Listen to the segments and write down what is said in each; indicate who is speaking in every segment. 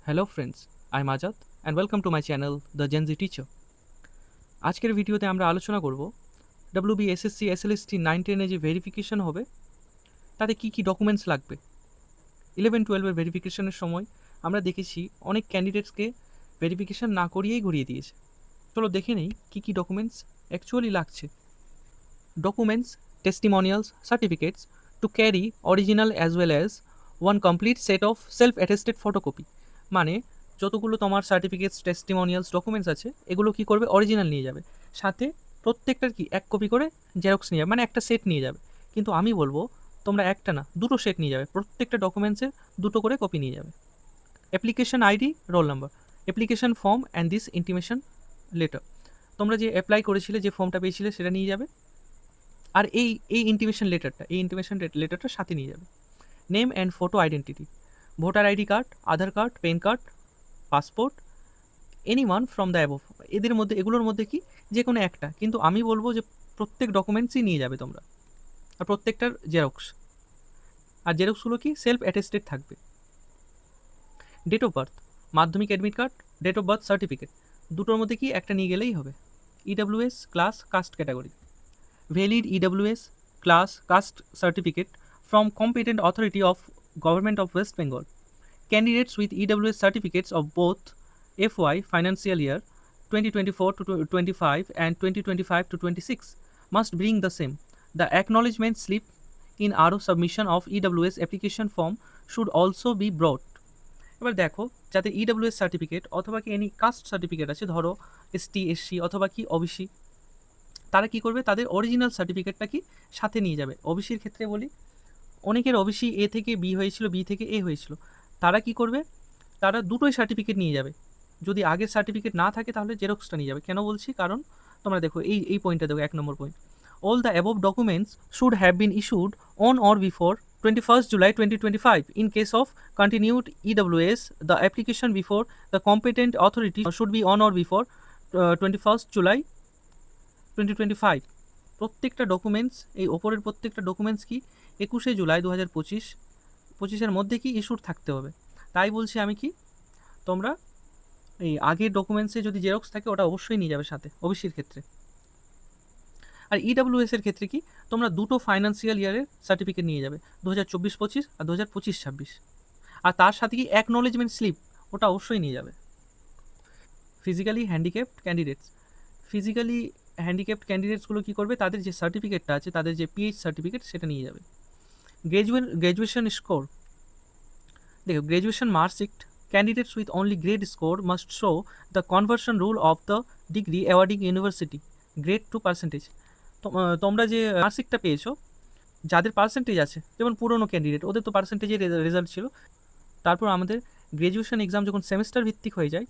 Speaker 1: Hello friends, I am Azad and welcome to my channel the Gen Z teacher. আজকের ভিডিওতে আমরা আলোচনা করব ডাব্লিউবিএসএসসি এসএলএসটি 9-10-এ যে ভেরিফিকেশন হবে তাতে কী কী ডকুমেন্টস লাগবে। 11-12-এর ভেরিফিকেশনের সময় আমরা দেখেছি অনেক ক্যান্ডিডেটসকে ভেরিফিকেশন না করিয়েই ঘুরিয়ে দিয়েছে। চলো দেখে নেই কী কী ডকুমেন্টস অ্যাকচুয়ালি লাগছে। Documents, testimonials, certificates to carry original as well as one complete set of self attested photocopy. মানে যতগুলো তোমার সার্টিফিকেটস, টেস্টিমোনিয়ালস, ডকুমেন্টস আছে এগুলো কী করবে, অরিজিনাল নিয়ে যাবে, সাথে প্রত্যেকটার কি এক কপি করে জেরক্স নিয়ে যাবে, মানে একটা সেট নিয়ে যাবে। কিন্তু আমি বলবো তোমরা একটা না, দুটো সেট নিয়ে যাবে, প্রত্যেকটা ডকুমেন্টসের দুটো করে কপি নিয়ে যাবে। Application ID, roll number, application form and this intimation letter. তোমরা যে অ্যাপ্লাই করেছিলে, যে ফর্মটা পেয়েছিলে সেটা নিয়ে যাবে। আর এই ইন্টিমেশন লেটারটা সাথে নিয়ে যাবে। Name and photo identity, voter ID card, Aadhaar card, PAN card, passport, anyone from the above. এগুলোর মধ্যে কি যে কোনো একটা, কিন্তু আমি বলবো যে প্রত্যেক ডকুমেন্টসই নিয়ে যাবে তোমরা, আর প্রত্যেকটার জেরক্স। আর জেরক্সগুলো কি সেলফ অ্যাটেস্টেড থাকবে। Date of birth, Madhyamik admit card, date of birth certificate, দুটোর মধ্যে কি একটা নিয়ে গেলেই হবে। EWS class, caste category, valid EWS class caste certificate from competent authority of Government of West Bengal. Candidates with EWS certificates of both FY financial year 2024 to 25 and 2025 to 26 must bring the same. The acknowledgement slip in RO submission of EWS application form should also be brought. এবার দেখো, যাতে EWS certificate অথবা কি any caste certificate আছে, ধরো ST, SC অথবা কি OBC, তারা কি করবে, তাদের অরিজিনাল সার্টিফিকেটটা কি সাথে নিয়ে যাবে। ওবিসির ক্ষেত্রে বলি, অনেকের ওবিসি এ থেকে বি হয়েছিল, বি থেকে এ হয়েছিল, তারা কি করবে, তারা দুটোই সার্টিফিকেট নিয়ে যাবে। যদি আগের সার্টিফিকেট না থাকে তাহলে জেরক্সটা নিয়ে যাবে। কেন বলছি, কারণ তোমরা দেখো এই পয়েন্টটা দেখো, 1 number point, all the above documents should have been issued on or before 21st July 2025. In case of continued EWS, the application before the competent authority should be on or before 21st July 2025. প্রত্যেকটা documents, এই ওপরের প্রত্যেকটা documents কি 21শে জুলাই 2025 মধ্যে কি issued থাকতে হবে। তাই বলছি আমি কি, তোমরা এই আগের ডকুমেন্টসে যদি জেরক্স থাকে ওটা অবশ্যই নিয়ে যাবে সাথে, ওবিসির ক্ষেত্রে। আর ইডাব্লিউএস এর ক্ষেত্রে কি, তোমরা দুটো ফাইন্যান্সিয়াল ইয়ারের সার্টিফিকেট নিয়ে যাবে, 2024-25 আর 2025-26। আর তার সাথে কি অ্যাকনোলেজমেন্ট স্লিপ, ওটা অবশ্যই নিয়ে যাবে। Physically handicapped candidates, physically handicapped ক্যান্ডিডেটসগুলো কী করবে, তাদের যে সার্টিফিকেটটা আছে, তাদের যে পিএইচ সার্টিফিকেট সেটা নিয়ে যাবে। গ্র্যাজুয়েশন স্কোর, দেখো graduation marksheet, candidates with only grade score must show the conversion rule of the degree awarding university grade to percentage. তোমরা যে মার্কশিটটা পেয়েছো, যাদের পার্সেন্টেজ আছে, যেমন পুরনো ক্যান্ডিডেট, ওদের তো পার্সেন্টেজের রেজাল্ট ছিল। তারপর আমাদের গ্র্যাজুয়েশন এক্সাম যখন সেমিস্টার ভিত্তিক হয়ে যায়,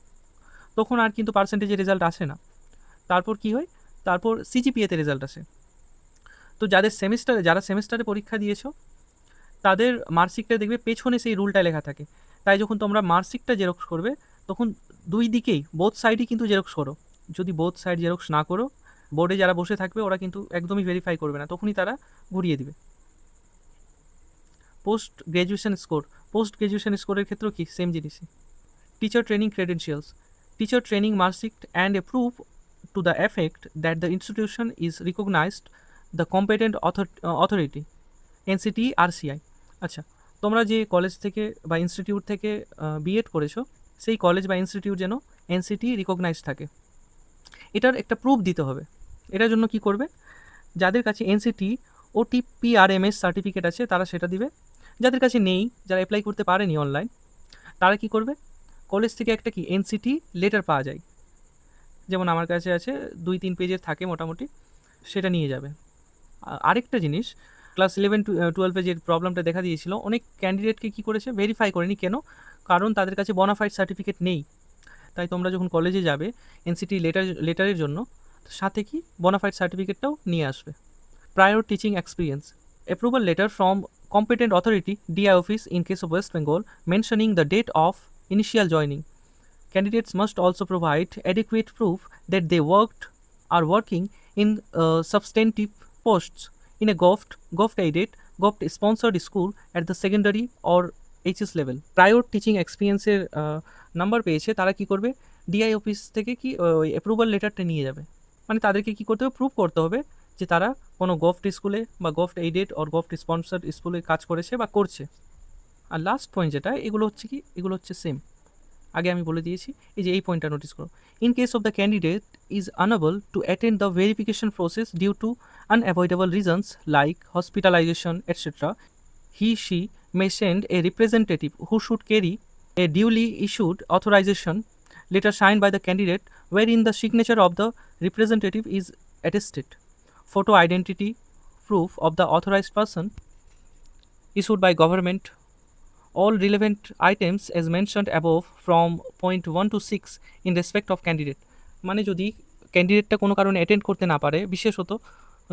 Speaker 1: তখন আর কিন্তু পার্সেন্টেজের রেজাল্ট আসে না। তারপর কি হয়, তারপর সিজিপিএতে রেজাল্ট আসে। তো যারা সেমিস্টারে পরীক্ষা দিয়েছো, তাদের মার্কশিটটা দেখবে পেছনে সেই রুলটা লেখা থাকে। তাই যখন তোমরা মার্কশিটটা জেরক্স করবে, তখন দুই দিকেই, বোথ সাইডই কিন্তু জেরক্স করো। যদি বোথ সাইড জেরক্স না করো, বোর্ডে যারা বসে থাকবে ওরা কিন্তু একদমই ভেরিফাই করবে না, তখনই তারা ঘুরিয়ে দিবে। পোস্ট গ্র্যাজুয়েশন স্কোরের ক্ষেত্রেও কি সেম জিনিসই। Teacher training credentials, teacher training marksheet and a proof to the effect that the institution is recognized the competent authority NCT RCI. আচ্ছা, তোমরা যে কলেজ থেকে বা ইনস্টিটিউট থেকে বিএড করেছো, সেই কলেজ বা ইনস্টিটিউট যেন এনসিটি রিকগনাইজ থাকে, এটার একটা প্রুফ দিতে হবে। এটার জন্য কি করবে, যাদের কাছে এনসিটি OTPRMS সার্টিফিকেট আছে তারা সেটা দিবে। যাদের কাছে নেই, যারা অ্যাপ্লাই করতে পারেনি অনলাইন, তারা কি করবে, কলেজ থেকে একটা কি এনসিটি লেটার পাওয়া যায়, যেমন আমার কাছে আছে, 2-3 পেজের থাকে মোটামুটি, সেটা নিয়ে যাবে। আরেকটা জিনিস, ক্লাস 11-12 যে প্রবলেমটা দেখা দিয়েছিল, অনেক ক্যান্ডিডেটকে কী করেছে, ভেরিফাই করেনি। কেন, কারণ তাদের কাছে বোনাফাইড সার্টিফিকেট নেই। তাই তোমরা যখন কলেজে যাবে এনসিটি লেটারের জন্য, সাথে কি বোনাফাইড সার্টিফিকেটটাও নিয়ে আসবে। Prior teaching experience, approval letter from competent authority DI office in case of West Bengal mentioning the date of initial joining. Candidates must also provide adequate proof that they are working in substantive posts in a govt-aided, govt-sponsored school at the secondary or HS level prior teaching এক্সপিরিয়েন্সের number পেয়েছে, তারা কি করবে, DI office থেকে কি ওই approval লেটারটা নিয়ে যাবে। মানে তাদেরকে কি করতে হবে, প্রুভ করতে হবে যে তারা কোনো গভট স্কুলে বা govt aided or govt sponsored স্কুলে কাজ করেছে বা করছে। আর লাস্ট পয়েন্ট যেটা, এগুলো হচ্ছে কি, এগুলো হচ্ছে সেম, আগে আমি বলে দিয়েছি। এই যে এই পয়েন্টটা নোটিস করো, in case of the candidate is unable to attend the verification process due to unavoidable reasons like hospitalisation etcetera, he she may send a representative who should carry a duly issued authorization letter signed by the candidate wherein the signature of the representative is attested. Photo identity proof of the authorized person issued by government. All relevant items as mentioned above from point 1 to 6 in respect of candidate. মানে যদি ক্যান্ডিডেটটা কোনো কারণে attend করতে না পারে, বিশেষত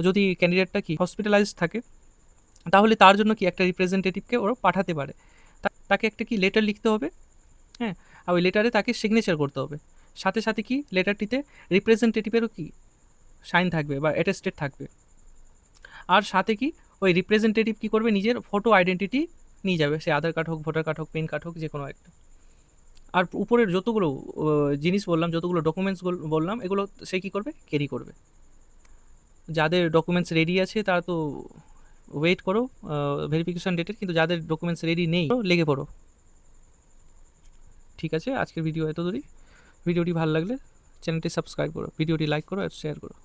Speaker 1: যদি ক্যান্ডিডেটটা কি হসপিটালাইজড থাকে, তাহলে তার জন্য কি একটা রিপ্রেজেন্টেটিভকে ওরা পাঠাতে পারে। তাকে একটা কি লেটার লিখতে হবে, হ্যাঁ, আর ওই লেটারে তাকে সিগনেচার করতে হবে। সাথে সাথে কি লেটারটিতে রিপ্রেজেন্টেটিভেরও কি সাইন থাকবে বা অ্যাটেস্টেড থাকবে। আর সাথে কি ওই রিপ্রেজেন্টেটিভ কী করবে, নিজের ফটো আইডেন্টিটি নিয়ে যাবে, সে আধার কার্ড হোক, ভোটার কার্ড হোক, পেন কার্ড হোক, যে কোনো একটা। আর উপরের যতগুলো জিনিস বললাম, যতগুলো ডকুমেন্টস বললাম, এগুলো সে কী করবে, ক্যারি করবে। যাদের ডকুমেন্টস রেডি আছে তারা তো ওয়েট করো ভেরিফিকেশন ডেটের, কিন্তু যাদের ডকুমেন্টস রেডি নেই লেগে পড়ো। ঠিক আছে, আজকের ভিডিও এত দূরই। ভিডিওটি ভালো লাগলে চ্যানেলটি সাবস্ক্রাইব করো, ভিডিওটি লাইক করো আর শেয়ার করো।